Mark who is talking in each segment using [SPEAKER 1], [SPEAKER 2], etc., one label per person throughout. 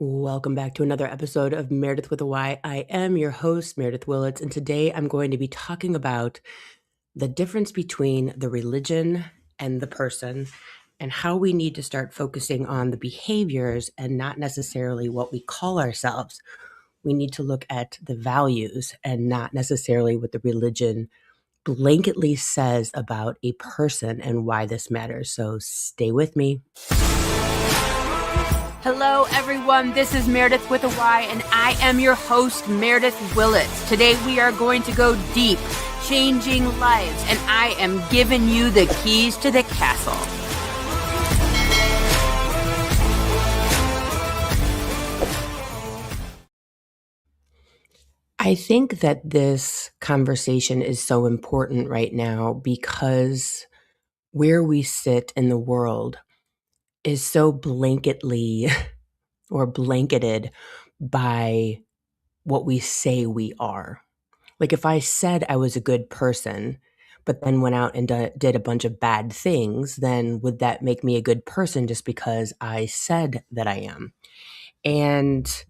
[SPEAKER 1] Welcome back to another episode of Meredyth with a Y. I am your host, Meredyth Willits, and today I'm going to be talking about the difference between the religion and the person and how we need to start focusing on the behaviors and not necessarily what we call ourselves. We need to look at the values and not necessarily what the religion blanketly says about a person and why this matters. So stay with me. Hello, everyone. This is Meredyth with a Y, and I am your host, Meredyth Willits. Today, we are going to go deep, changing lives, and I am giving you the keys to the castle. I think that this conversation is so important right now because where we sit in the world is so blanketly or blanketed by what we say we are. Like if I said I was a good person, but then went out and did a bunch of bad things, then would that make me a good person just because I said that I am? And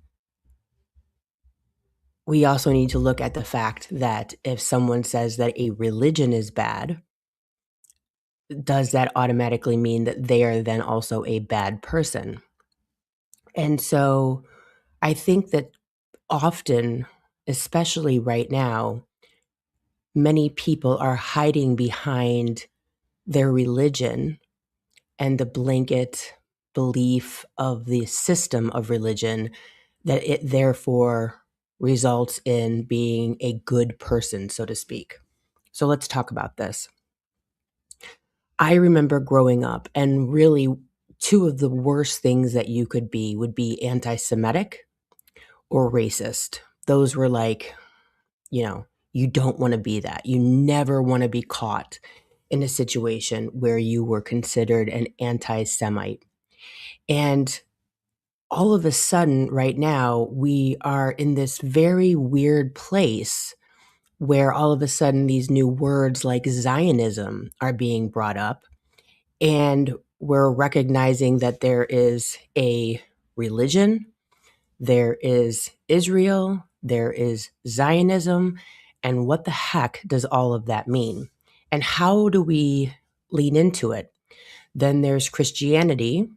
[SPEAKER 1] we also need to look at the fact that if someone says that a religion is bad, does that automatically mean that they are then also a bad person? And so I think that often, especially right now, many people are hiding behind their religion and the blanket belief of the system of religion that it therefore results in being a good person, so to speak. So let's talk about this. I remember growing up, and really two of the worst things that you could be would be anti-Semitic or racist. Those were like, you don't want to be that. You never want to be caught in a situation where you were considered an anti-Semite. And all of a sudden, right now, we are in this very weird place where all of a sudden these new words like Zionism are being brought up. And we're recognizing that there is a religion, there is Israel, there is Zionism, and what the heck does all of that mean? And how do we lean into it? Then there's Christianity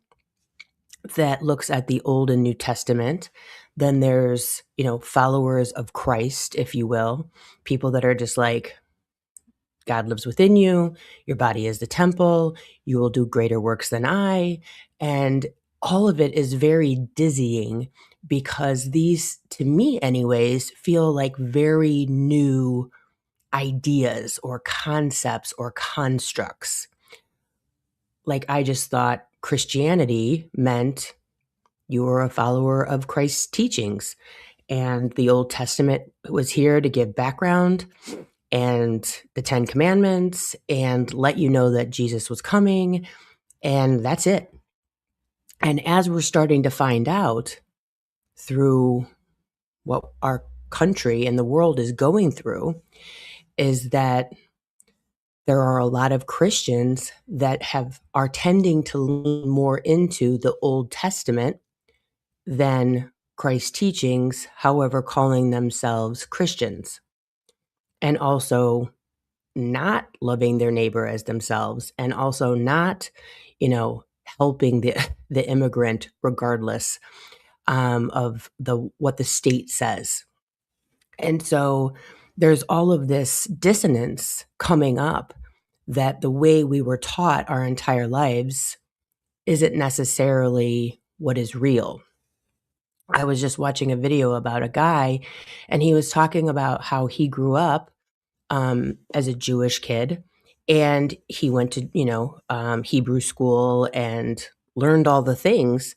[SPEAKER 1] that looks at the Old and New Testament. Then there's, followers of Christ, if you will, people that are just like, God lives within you, your body is the temple, you will do greater works than I. And all of it is very dizzying because these, to me anyways, feel like very new ideas or concepts or constructs. Like I just thought Christianity meant you were a follower of Christ's teachings. And the Old Testament was here to give background and the 10 Commandments and let you know that Jesus was coming. And that's it. And as we're starting to find out through what our country and the world is going through, is that there are a lot of Christians that are tending to lean more into the Old Testament than Christ's teachings, however, calling themselves Christians, and also not loving their neighbor as themselves, and also not, helping the immigrant regardless of what the state says. And so there's all of this dissonance coming up that the way we were taught our entire lives isn't necessarily what is real. I was just watching a video about a guy, and he was talking about how he grew up as a Jewish kid, and he went to Hebrew school and learned all the things.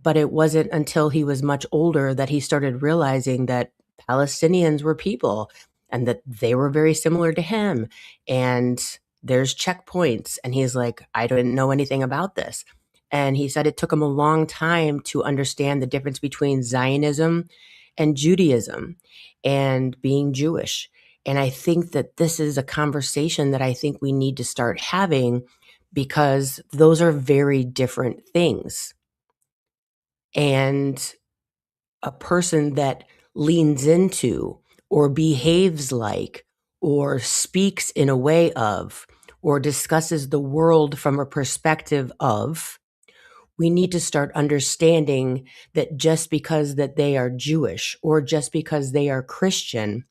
[SPEAKER 1] But it wasn't until he was much older that he started realizing that Palestinians were people and that they were very similar to him. And there's checkpoints. And he's like, I didn't know anything about this. And he said it took him a long time to understand the difference between Zionism and Judaism and being Jewish. And I think that this is a conversation that I think we need to start having because those are very different things. And a person that leans into or behaves like or speaks in a way of or discusses the world from a perspective of, we need to start understanding that just because that they are Jewish or just because they are Christian,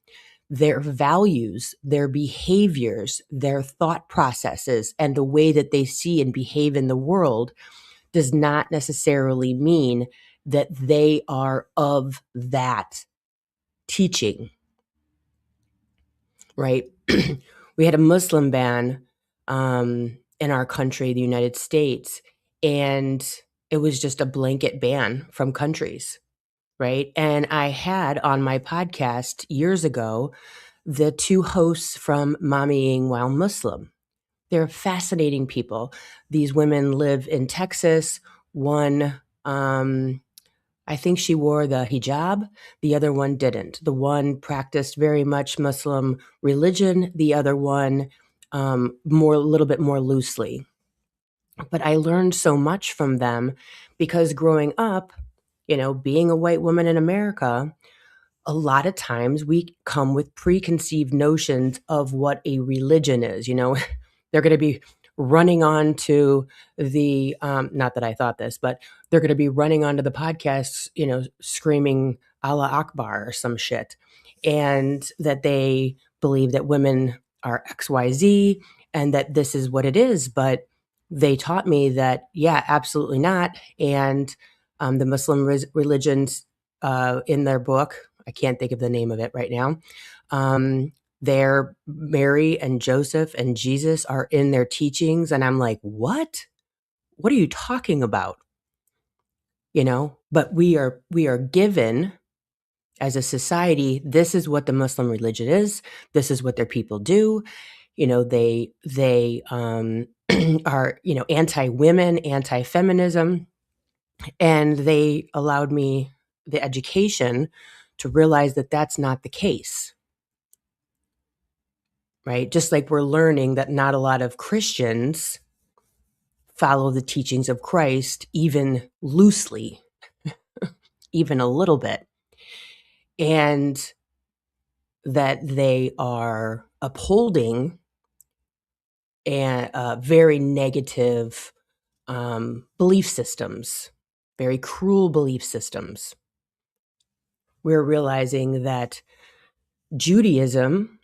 [SPEAKER 1] their values, their behaviors, their thought processes, and the way that they see and behave in the world does not necessarily mean that they are of that teaching, right? We had a Muslim ban in our country, the United States, and it was just a blanket ban from countries, right? And I had on my podcast years ago the two hosts from Mommying While Muslim. They're fascinating people. These women live in Texas. One, I think she wore the hijab. The other one didn't. The one practiced very much Muslim religion. The other one, a little bit more loosely. But I learned so much from them because growing up, being a white woman in America, a lot of times we come with preconceived notions of what a religion is. They're going to be running on to the not that I thought this, but they're going to be running onto the podcasts, screaming Allah Akbar or some shit, and that they believe that women are XYZ and that this is what it is. But they taught me that, yeah, absolutely not. And the Muslim religions in their book, I can't think of the name of it right now. Their Mary and Joseph and Jesus are in their teachings. And I'm like, what? What are you talking about? But we are given as a society, this is what the Muslim religion is. This is what their people do. They are, anti-women, anti-feminism. And they allowed me the education to realize that that's not the case, right? Just like we're learning that not a lot of Christians follow the teachings of Christ, even loosely, even a little bit, and that they are upholding very negative belief systems, very cruel belief systems. We're realizing that Judaism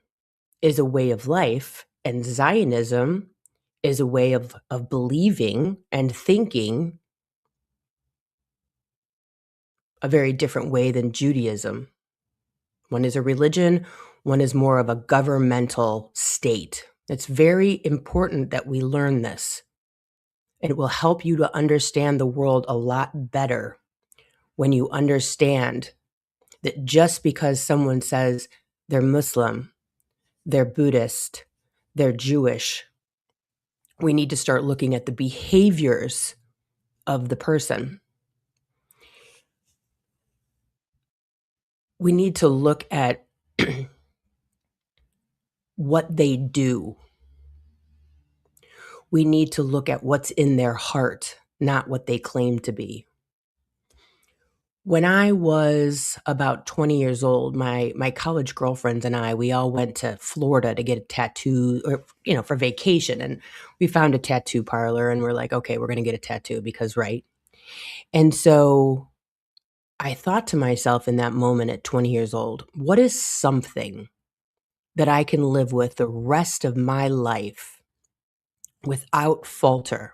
[SPEAKER 1] is a way of life, and Zionism is a way of believing and thinking a very different way than Judaism. One is a religion, one is more of a governmental state. It's very important that we learn this. It will help you to understand the world a lot better when you understand that just because someone says they're Muslim, they're Buddhist, they're Jewish, we need to start looking at the behaviors of the person. We need to look at what they do. We need to look at what's in their heart, not what they claim to be. When I was about 20 years old, my college girlfriends and I, we all went to Florida to get a tattoo, or, for vacation. And we found a tattoo parlor and we're like, okay, we're going to get a tattoo because, right. And so I thought to myself in that moment at 20 years old, what is something that I can live with the rest of my life without falter?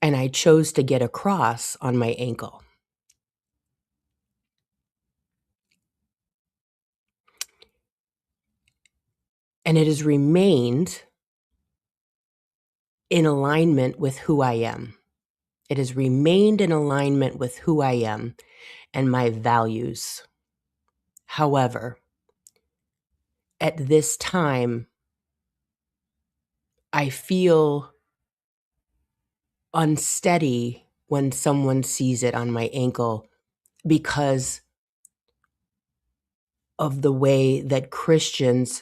[SPEAKER 1] And I chose to get a cross on my ankle. And it has remained in alignment with who I am. It has remained in alignment with who I am and my values. However, at this time, I feel unsteady when someone sees it on my ankle because of the way that Christians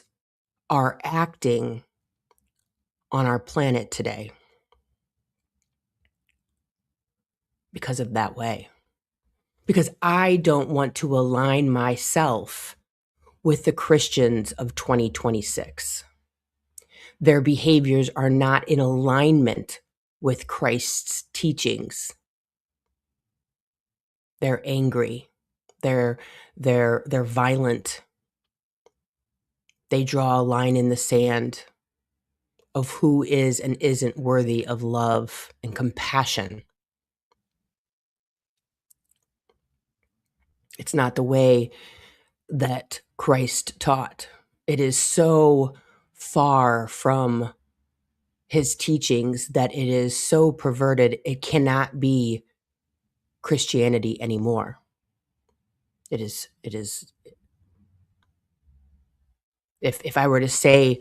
[SPEAKER 1] are acting on our planet today. Because of that way. because I don't want to align myself with the Christians of 2026. Their behaviors are not in alignment with Christ's teachings. They're angry. They're violent. They draw a line in the sand of who is and isn't worthy of love and compassion. It's not the way that Christ taught. It is so far from his teachings that it is so perverted, it cannot be Christianity anymore. It is if I were to say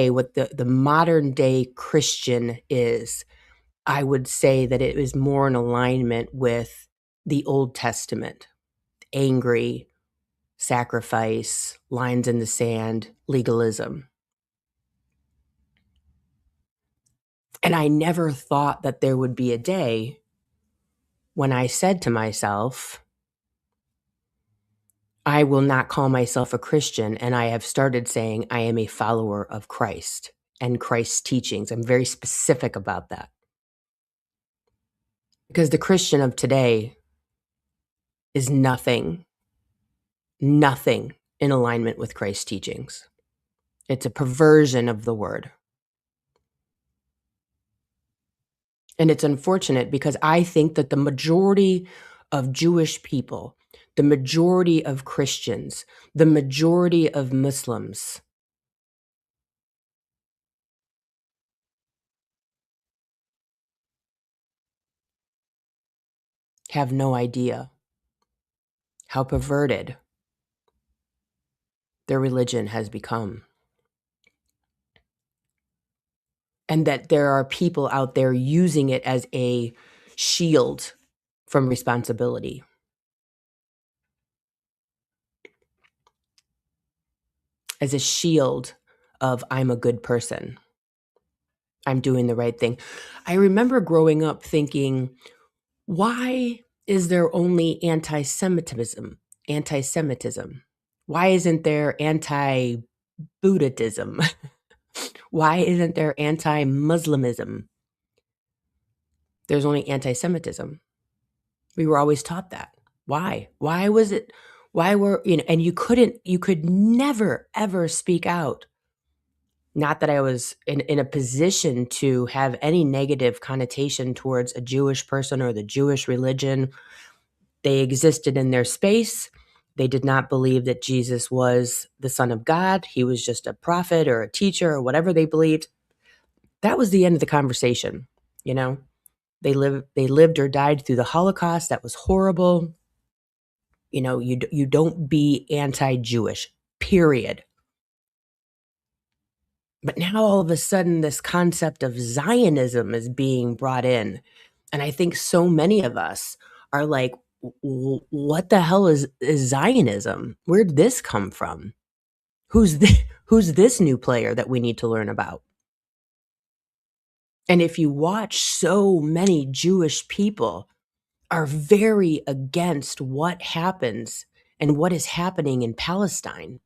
[SPEAKER 1] what the modern day Christian is, I would say that it is more in alignment with the Old Testament. Angry, sacrifice, lines in the sand, legalism. And I never thought that there would be a day when I said to myself, I will not call myself a Christian, and I have started saying I am a follower of Christ and Christ's teachings. I'm very specific about that. Because the Christian of today is nothing in alignment with Christ's teachings. It's a perversion of the word. And it's unfortunate because I think that the majority of Jewish people, the majority of Christians, the majority of Muslims have no idea how perverted their religion has become. And that there are people out there using it as a shield from responsibility. As a shield of, I'm a good person. I'm doing the right thing. I remember growing up thinking, why is there only anti-Semitism? Why isn't there anti-Buddhism? Why isn't there anti-Muslimism? There's only anti-Semitism. We were always taught that. Why? Why was it? Why were, and you could never, ever speak out. Not that I was in a position to have any negative connotation towards a Jewish person or the Jewish religion. They existed in their space. They did not believe that Jesus was the Son of God. He was just a prophet or a teacher or whatever they believed. That was the end of the conversation. They lived or died through the Holocaust. That was horrible. You don't be anti-Jewish, period. But now all of a sudden, this concept of Zionism is being brought in. And I think so many of us are like, what the hell is Zionism? Where'd this come from? Who's this new player that we need to learn about? And if you watch, so many Jewish people are very against what happens and what is happening in Palestine.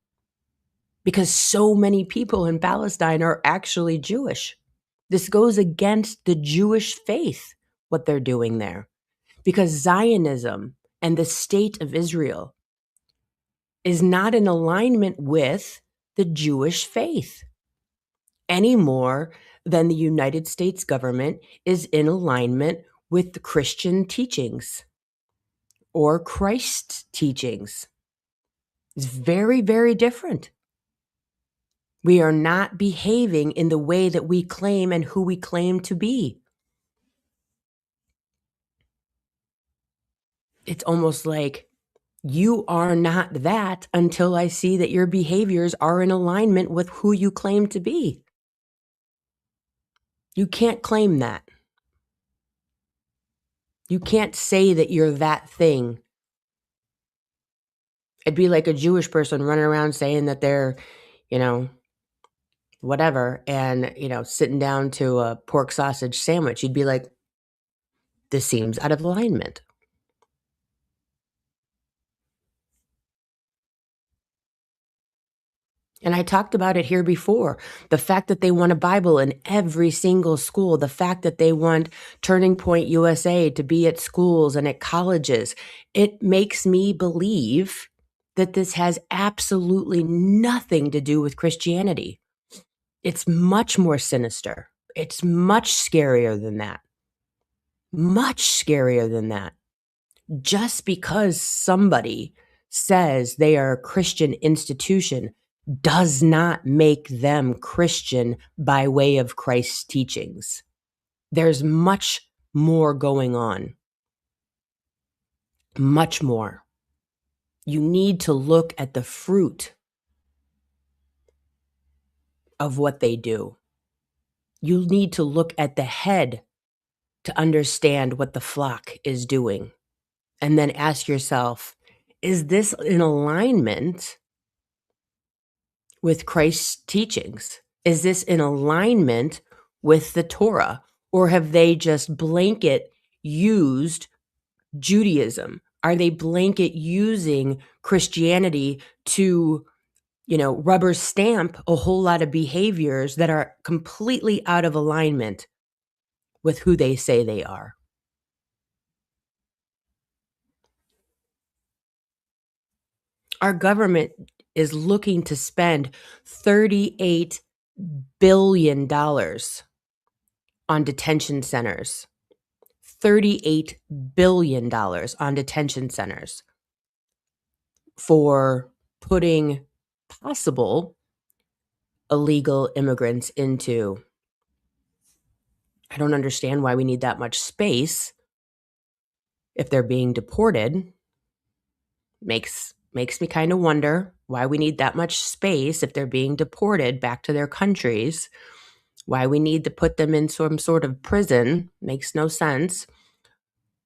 [SPEAKER 1] Because so many people in Palestine are actually Jewish. This goes against the Jewish faith, what they're doing there. Because Zionism and the state of Israel is not in alignment with the Jewish faith any more than the United States government is in alignment with the Christian teachings or Christ's teachings. It's very, very different. We are not behaving in the way that we claim and who we claim to be. It's almost like you are not that until I see that your behaviors are in alignment with who you claim to be. You can't claim that. You can't say that you're that thing. It'd be like a Jewish person running around saying that they're, whatever, and, sitting down to a pork sausage sandwich. You'd be like, this seems out of alignment. And I talked about it here before. The fact that they want a Bible in every single school, the fact that they want Turning Point USA to be at schools and at colleges, it makes me believe that this has absolutely nothing to do with Christianity. It's much more sinister. It's much scarier than that. Much scarier than that. Just because somebody says they are a Christian institution does not make them Christian by way of Christ's teachings. There's much more going on. Much more. You need to look at the fruit of what they do. You need to look at the head to understand what the flock is doing. And then ask yourself, is this in alignment with Christ's teachings? Is this in alignment with the Torah? Or have they just blanket used Judaism? Are they blanket using Christianity to, rubber stamp a whole lot of behaviors that are completely out of alignment with who they say they are? Our government is looking to spend $38 billion on detention centers. $38 billion on detention centers for putting possible illegal immigrants into. I don't understand why we need that much space if they're being deported. Makes me kind of wonder why we need that much space if they're being deported back to their countries. Why we need to put them in some sort of prison makes no sense.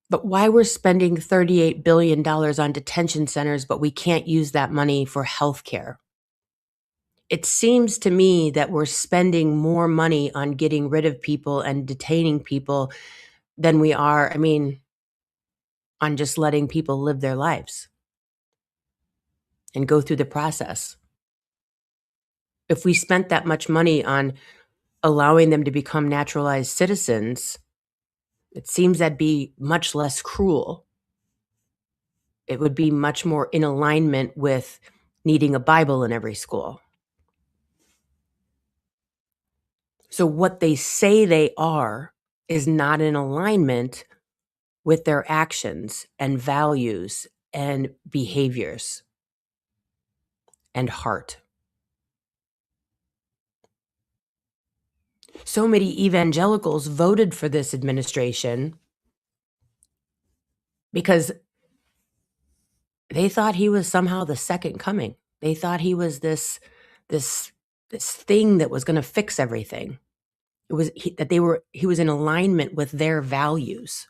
[SPEAKER 1] But why we're spending $38 billion on detention centers, but we can't use that money for healthcare? It seems to me that we're spending more money on getting rid of people and detaining people than we are, on just letting people live their lives and go through the process. If we spent that much money on allowing them to become naturalized citizens, it seems that'd be much less cruel. It would be much more in alignment with needing a Bible in every school. So what they say they are is not in alignment with their actions and values and behaviors and heart. So many evangelicals voted for this administration because they thought he was somehow the second coming. They thought he was this thing that was going to fix everything. It was he was in alignment with their values.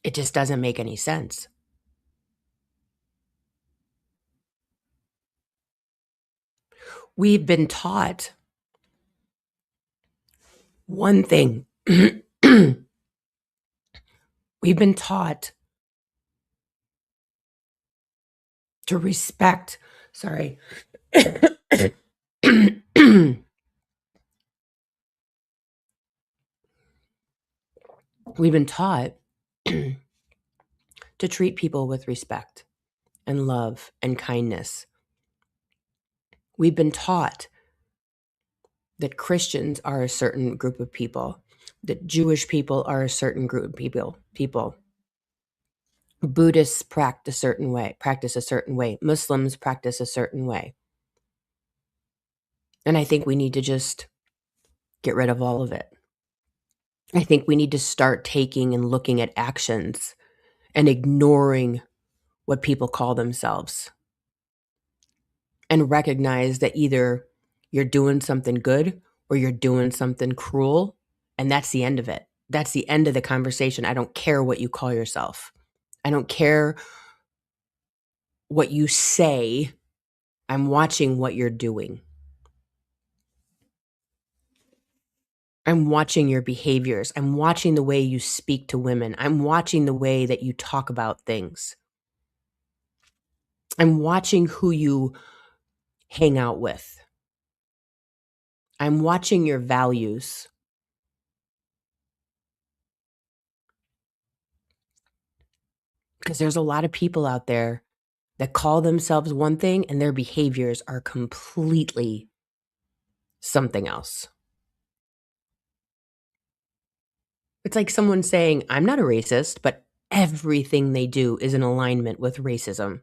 [SPEAKER 1] It just doesn't make any sense. We've been taught one thing. We've been taught to respect, sorry. We've been taught to treat people with respect and love and kindness. We've been taught that Christians are a certain group of people, that Jewish people are a certain group of people. Buddhists practice a certain way. Muslims practice a certain way. And I think we need to just get rid of all of it. I think we need to start taking and looking at actions and ignoring what people call themselves and recognize that either you're doing something good or you're doing something cruel, and that's the end of it. That's the end of the conversation. I don't care what you call yourself. I don't care what you say. I'm watching what you're doing. I'm watching your behaviors. I'm watching the way you speak to women. I'm watching the way that you talk about things. I'm watching who you hang out with. I'm watching your values. Because there's a lot of people out there that call themselves one thing and their behaviors are completely something else. It's like someone saying, I'm not a racist, but everything they do is in alignment with racism.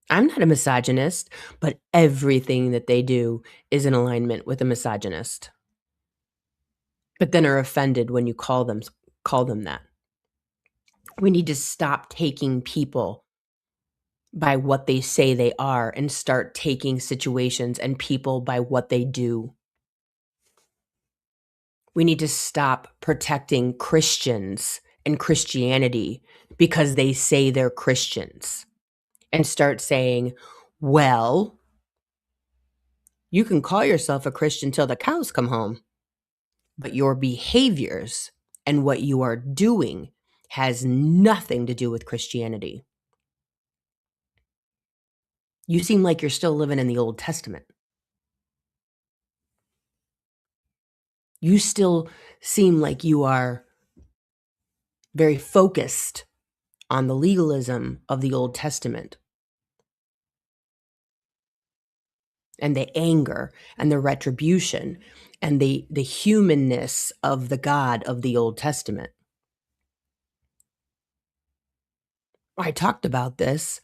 [SPEAKER 1] I'm not a misogynist, but everything that they do is in alignment with a misogynist. But then are offended when you call them that. We need to stop taking people by what they say they are and start taking situations and people by what they do. We need to stop protecting Christians and Christianity because they say they're Christians and start saying, well, you can call yourself a Christian till the cows come home, but your behaviors and what you are doing has nothing to do with Christianity. You seem like you're still living in the Old Testament. You still seem like you are very focused on the legalism of the Old Testament and the anger and the retribution and the humanness of the God of the Old Testament. I talked about this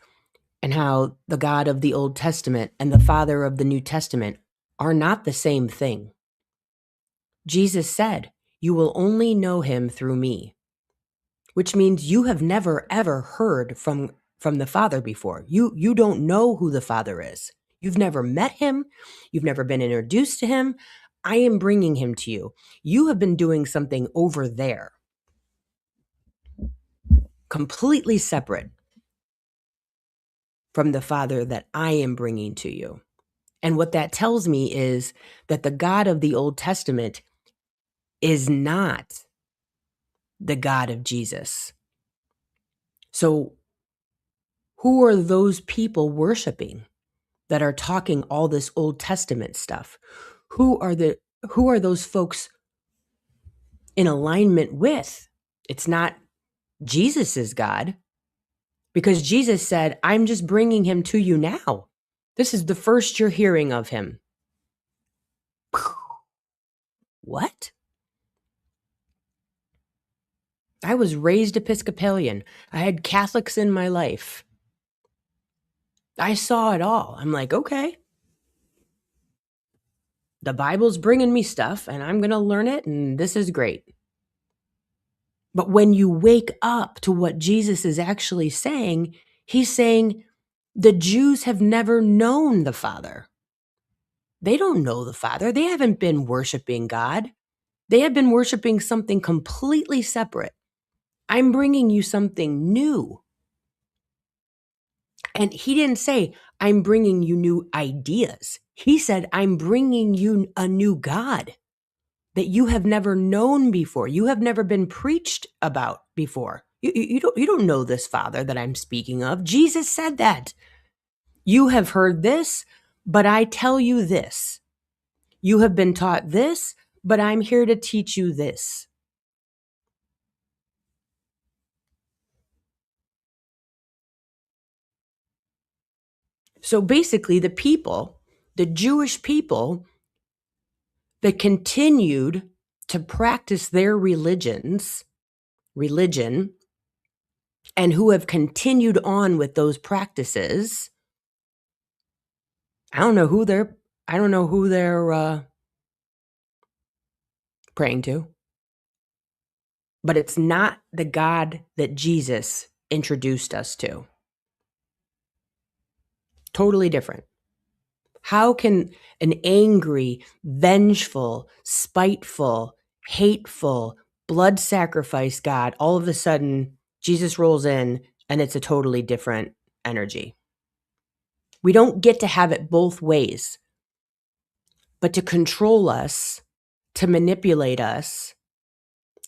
[SPEAKER 1] and how the God of the Old Testament and the Father of the New Testament are not the same thing. Jesus said, "You will only know him through me," which means you have never ever heard from the Father before. You don't know who the Father is. You've never met him. You've never been introduced to him. I am bringing him to you. You have been doing something over there, completely separate from the Father that I am bringing to you. And what that tells me is that the God of the Old Testament is not the God of Jesus. So who are those people worshiping that are talking all this Old Testament stuff? Who are those folks in alignment with? It's not Jesus's God, because Jesus said, "I'm just bringing him to you now. This is the first you're hearing of him." What? I was raised Episcopalian. I had Catholics in my life. I saw it all. I'm like, okay, the Bible's bringing me stuff and I'm going to learn it, and this is great. But when you wake up to what Jesus is actually saying, he's saying the Jews have never known the Father. They don't know the Father. They haven't been worshiping God. They have been worshiping something completely separate. I'm bringing you something new. And he didn't say, I'm bringing you new ideas. He said, I'm bringing you a new God that you have never known before. You have never been preached about before. You don't know this Father that I'm speaking of. Jesus said that. You have heard this, but I tell you this. You have been taught this, but I'm here to teach you this. So basically, the Jewish people that continued to practice their religion, and who have continued on with those practices, I don't know who they're praying to, but it's not the God that Jesus introduced us to. Totally different. How can an angry, vengeful, spiteful, hateful, blood sacrifice God all of a sudden Jesus rolls in and it's a totally different energy? We don't get to have it both ways. But to control us, to manipulate us,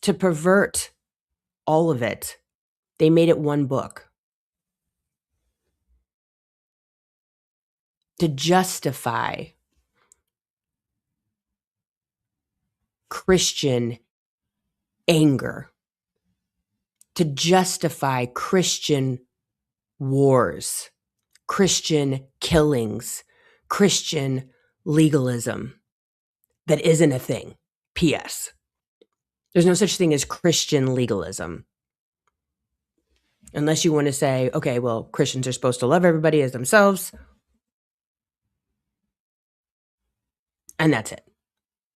[SPEAKER 1] to pervert all of it, they made it one book. to justify Christian anger, to justify Christian wars, Christian killings, Christian legalism that isn't a thing. P.S. There's no such thing as Christian legalism. Unless you want to say, okay, well, Christians are supposed to love everybody as themselves. And that's it.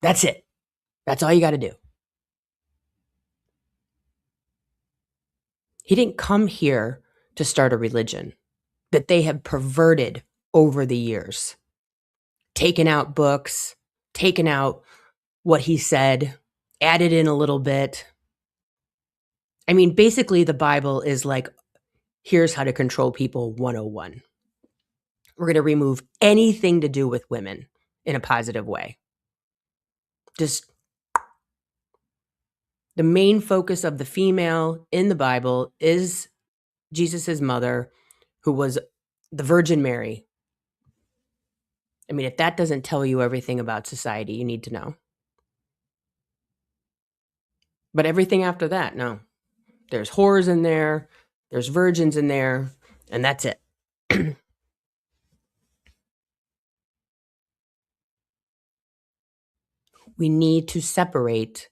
[SPEAKER 1] That's it. That's all you got to do. He didn't come here to start a religion that they have perverted over the years, taken out books, taken out what he said, added in a little bit. I mean, basically, the Bible is like, here's how to control people 101. We're going to remove anything to do with women in a positive way. Just the main focus of the female in the Bible is Jesus's mother, who was the Virgin Mary. I mean, if that doesn't tell you everything about society, you need to know. But everything after that, no. There's whores in there, there's virgins in there, and that's it. We need to separate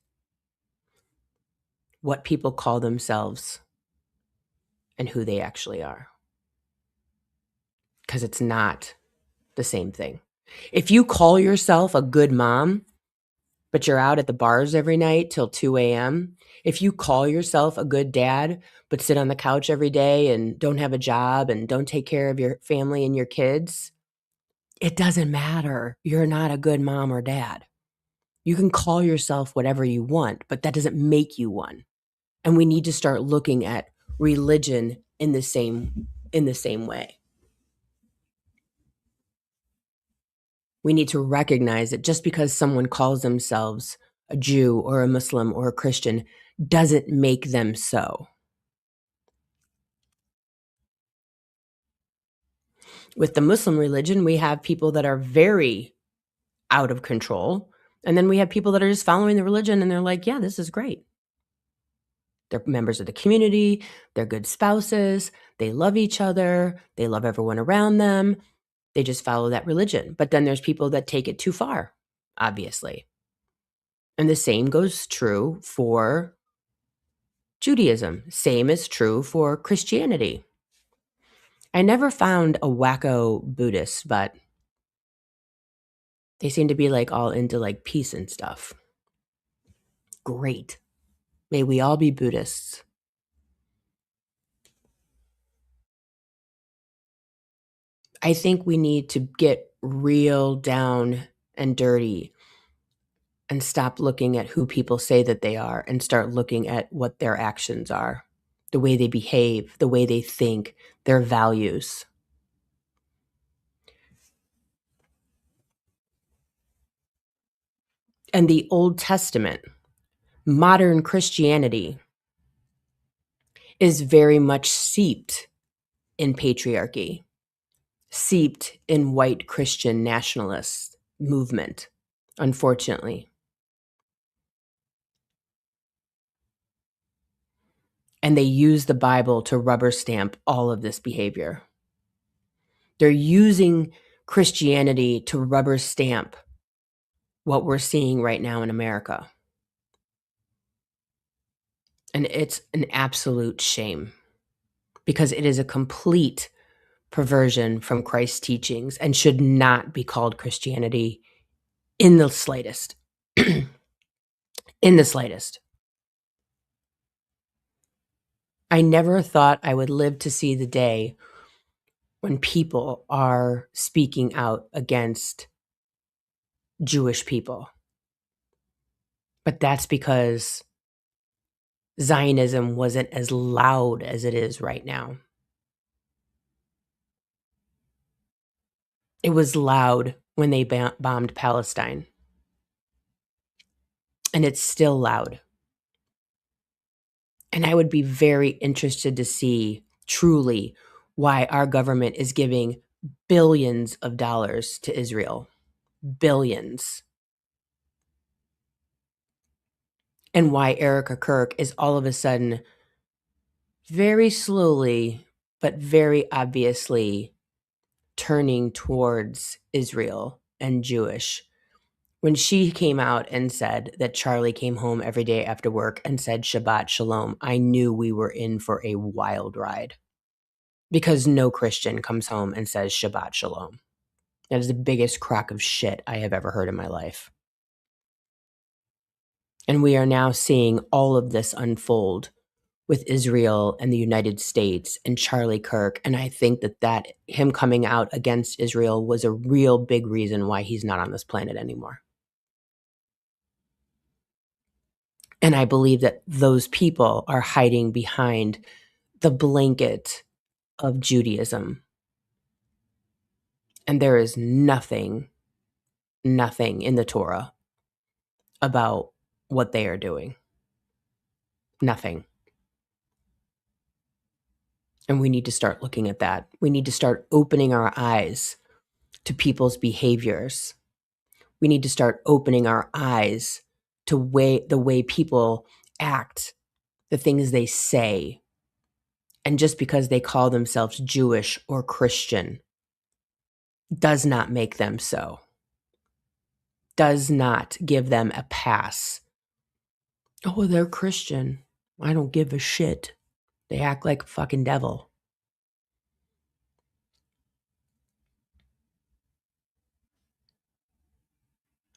[SPEAKER 1] what people call themselves and who they actually are. Because it's not the same thing. If you call yourself a good mom, but you're out at the bars every night till 2 a.m., if you call yourself a good dad, but sit on the couch every day and don't have a job and don't take care of your family and your kids, it doesn't matter. You're not a good mom or dad. You can call yourself whatever you want, but that doesn't make you one. And we need to start looking at religion in the same way. We need to recognize that just because someone calls themselves a Jew or a Muslim or a Christian doesn't make them so. With the Muslim religion, we have people that are very out of control. And then we have people that are just following the religion and they're like, yeah, this is great. They're members of the community. They're good spouses. They love each other. They love everyone around them. They just follow that religion. But then there's people that take it too far, obviously. And the same goes true for Judaism. Same is true for Christianity. I never found a wacko Buddhist, but they seem to be like all into like peace and stuff. Great. May we all be Buddhists. I think we need to get real down and dirty and stop looking at who people say that they are and start looking at what their actions are, the way they behave, the way they think, their values. And the Old Testament, modern Christianity, is very much seeped in patriarchy, seeped in white Christian nationalist movement, unfortunately. And they use the Bible to rubber stamp all of this behavior. They're using Christianity to rubber stamp what we're seeing right now in America. And it's an absolute shame because it is a complete perversion from Christ's teachings and should not be called Christianity in the slightest. In the slightest. I never thought I would live to see the day when people are speaking out against Jewish people. But that's because Zionism wasn't as loud as it is right now. It was loud when they bombed Palestine. And it's still loud. And I would be very interested to see truly why our government is giving billions of dollars to Israel. Billions. And why Erica Kirk is all of a sudden very slowly, but very obviously turning towards Israel and Jewish. When she came out and said that Charlie came home every day after work and said Shabbat Shalom, I knew we were in for a wild ride. Because no Christian comes home and says Shabbat Shalom. That is the biggest crock of shit I have ever heard in my life. And we are now seeing all of this unfold with Israel and the United States and Charlie Kirk. And I think that him coming out against Israel was a real big reason why he's not on this planet anymore. And I believe that those people are hiding behind the blanket of Judaism. And there is nothing in the Torah about what they are doing. Nothing. And we need to start looking at that. We need to start opening our eyes to people's behaviors. We need to start opening our eyes to the way people act, the things they say. And just because they call themselves Jewish or Christian does not make them so. Does not give them a pass. Oh, they're Christian. I don't give a shit. They act like a fucking devil.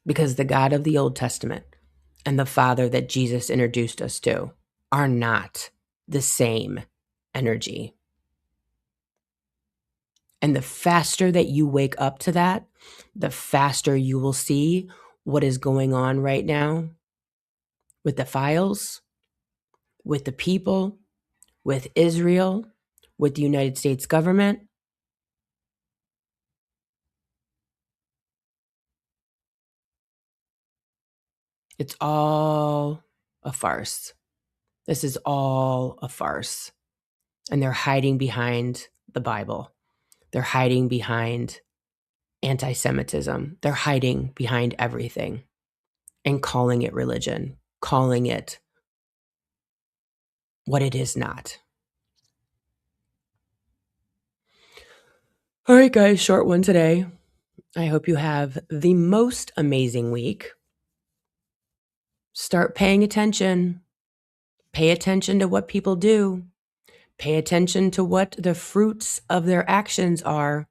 [SPEAKER 1] Because the God of the Old Testament and the Father that Jesus introduced us to are not the same energy. And the faster that you wake up to that, the faster you will see what is going on right now with the files, with the people, with Israel, with the United States government. It's all a farce. This is all a farce. And they're hiding behind the Bible. They're hiding behind anti-Semitism. They're hiding behind everything and calling it religion, calling it what it is not. All right, guys, short one today. I hope you have the most amazing week. Start paying attention. Pay attention to what people do. Pay attention to what the fruits of their actions are.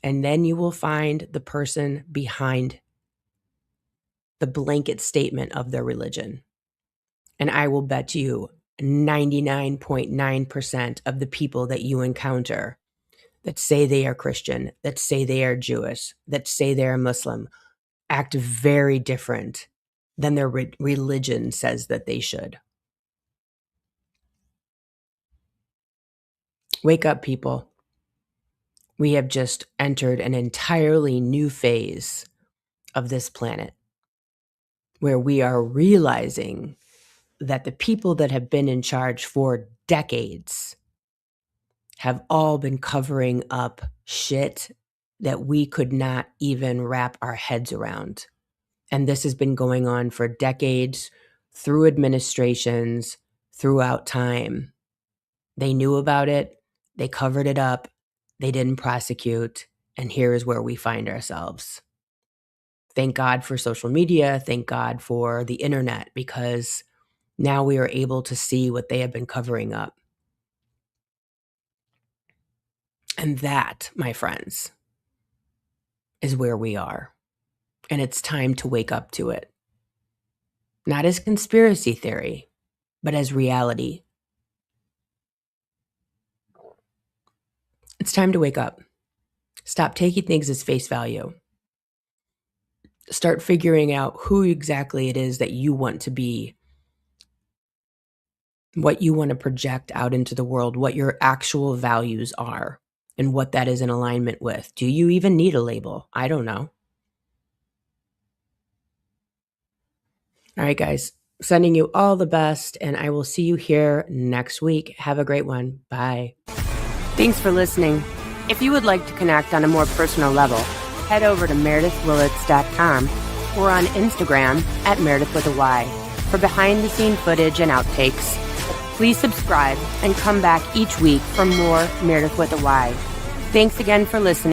[SPEAKER 1] And then you will find the person behind the blanket statement of their religion. And I will bet you 99.9% of the people that you encounter that say they are Christian, that say they are Jewish, that say they are Muslim, act very different than their religion says that they should. Wake up, people. We have just entered an entirely new phase of this planet where we are realizing that the people that have been in charge for decades have all been covering up shit that we could not even wrap our heads around. And this has been going on for decades, through administrations, throughout time. They knew about it. They covered it up. They didn't prosecute. And here is where we find ourselves. Thank God for social media. Thank God for the internet, because now we are able to see what they have been covering up. And that, my friends, is where we are. And it's time to wake up to it. Not as conspiracy theory, but as reality. It's time to wake up. Stop taking things as face value. Start figuring out who exactly it is that you want to be, what you want to project out into the world, what your actual values are, and what that is in alignment with. Do you even need a label? I don't know. All right, guys, sending you all the best, and I will see you here next week. Have a great one. Bye. Thanks for listening. If you would like to connect on a more personal level, head over to meredythwillits.com or on Instagram at Meredyth with a Y for behind-the-scene footage and outtakes. Please subscribe and come back each week for more Meredyth with a Y. Thanks again for listening.